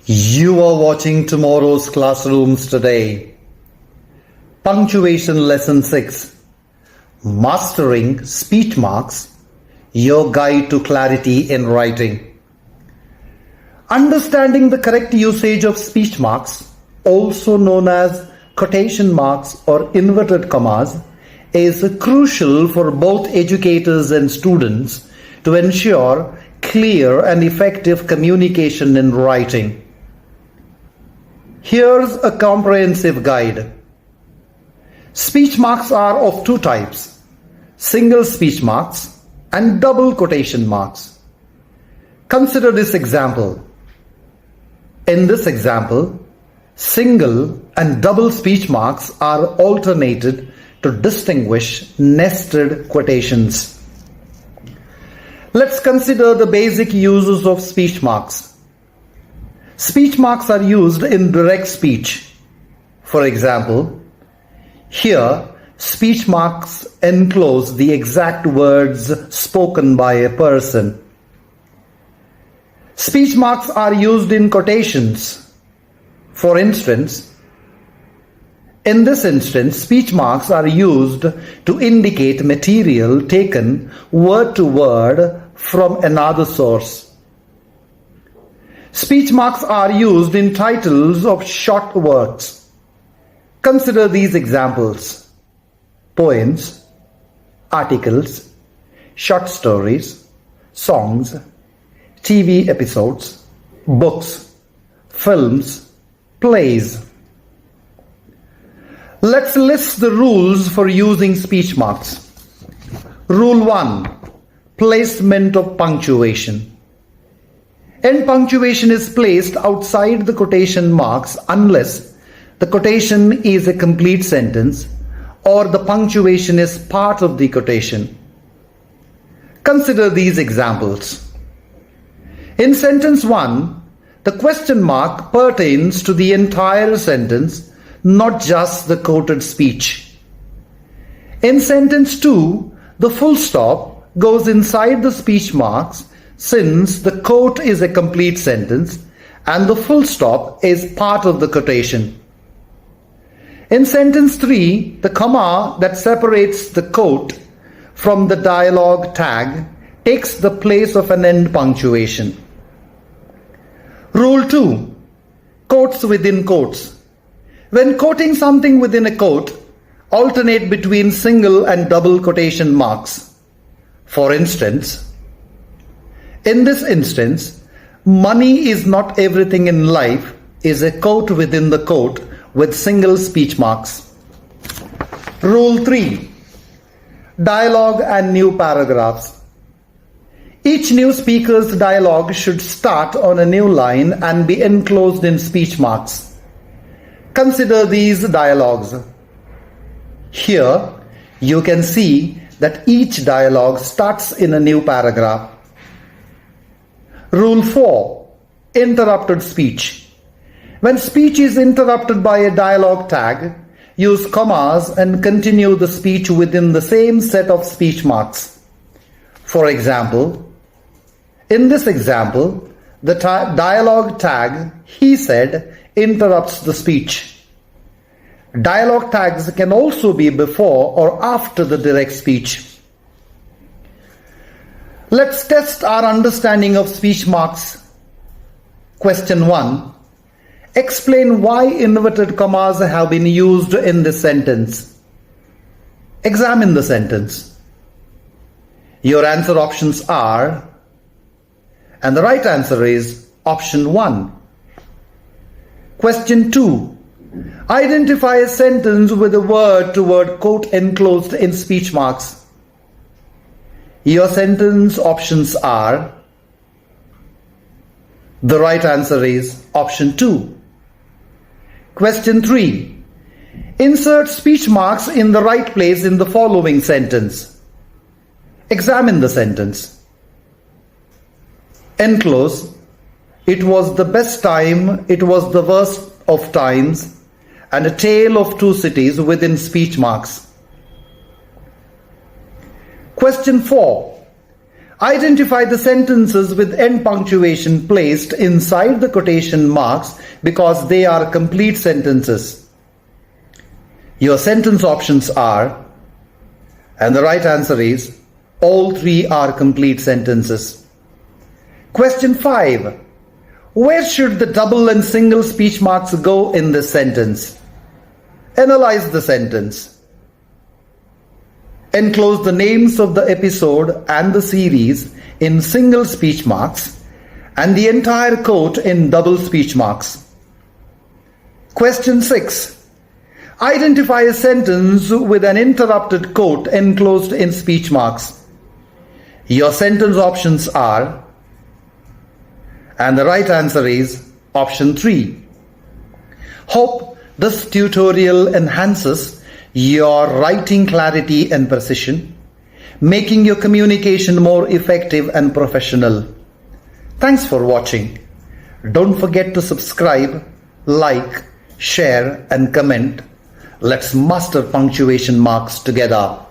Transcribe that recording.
You are watching tomorrow's classrooms today. Punctuation Lesson 6. Mastering Speech Marks, your guide to clarity in writing. Understanding the correct usage of speech marks, also known as quotation marks or inverted commas, is crucial for both educators and students to ensure clear and effective communication in writing. Here's a comprehensive guide. Speech marks are of two types: single speech marks and double quotation marks. Consider this example. In this example, single and double speech marks are alternated to distinguish nested quotations. Let's consider the basic uses of speech marks. Speech marks are used in direct speech. For example, here speech marks enclose the exact words spoken by a person. Speech marks are used in quotations. For instance, in this instance, speech marks are used to indicate material taken word to word from another source. Speech marks are used in titles of short works. Consider these examples: poems, articles, short stories, songs, TV episodes, books, films, plays. Let's list the rules for using speech marks. Rule 1. Placement of punctuation. End punctuation is placed outside the quotation marks unless the quotation is a complete sentence or the punctuation is part of the quotation. Consider these examples. In sentence 1, the question mark pertains to the entire sentence, not just the quoted speech. In sentence 2, the full stop goes inside the speech marks since the quote is a complete sentence and the full stop is part of the quotation. In sentence 3, the comma that separates the quote from the dialogue tag takes the place of an end punctuation. Rule 2. Quotes within quotes. When quoting something within a quote, alternate between single and double quotation marks. For instance, in this instance, money is not everything in life is a quote within the quote with single speech marks. Rule 3. Dialogue and new paragraphs. Each new speaker's dialogue should start on a new line and be enclosed in speech marks. Consider these dialogues. Here, you can see that each dialogue starts in a new paragraph. Rule 4. Interrupted speech. When speech is interrupted by a dialogue tag, use commas and continue the speech within the same set of speech marks. For example, in this example, the dialogue tag "he said" interrupts the speech. Dialogue tags can also be before or after the direct speech. Let's test our understanding of speech marks. Question 1. Explain why inverted commas have been used in this sentence. Examine the sentence. Your answer options are, and the right answer is option 1. Question 2. Identify a sentence with a word-to-word quote enclosed in speech marks. Your sentence options are, the right answer is option 2. Question 3. Insert speech marks in the right place in the following sentence. Examine the sentence. Enclose. It was the best time, it was the worst of times, and a tale of two cities within speech marks. Question 4. Identify the sentences with end punctuation placed inside the quotation marks because they are complete sentences. Your sentence options are, and the right answer is, all three are complete sentences. Question 5. Where should the double and single speech marks go in this sentence? Analyze the sentence. Enclose the names of the episode and the series in single speech marks and the entire quote in double speech marks. Question 6. Identify a sentence with an interrupted quote enclosed in speech marks. Your sentence options are, and the right answer is option 3. Hope this tutorial enhances your writing clarity and precision, making your communication more effective and professional. Thanks for watching. Don't forget to subscribe, like, share and comment. Let's master punctuation marks together.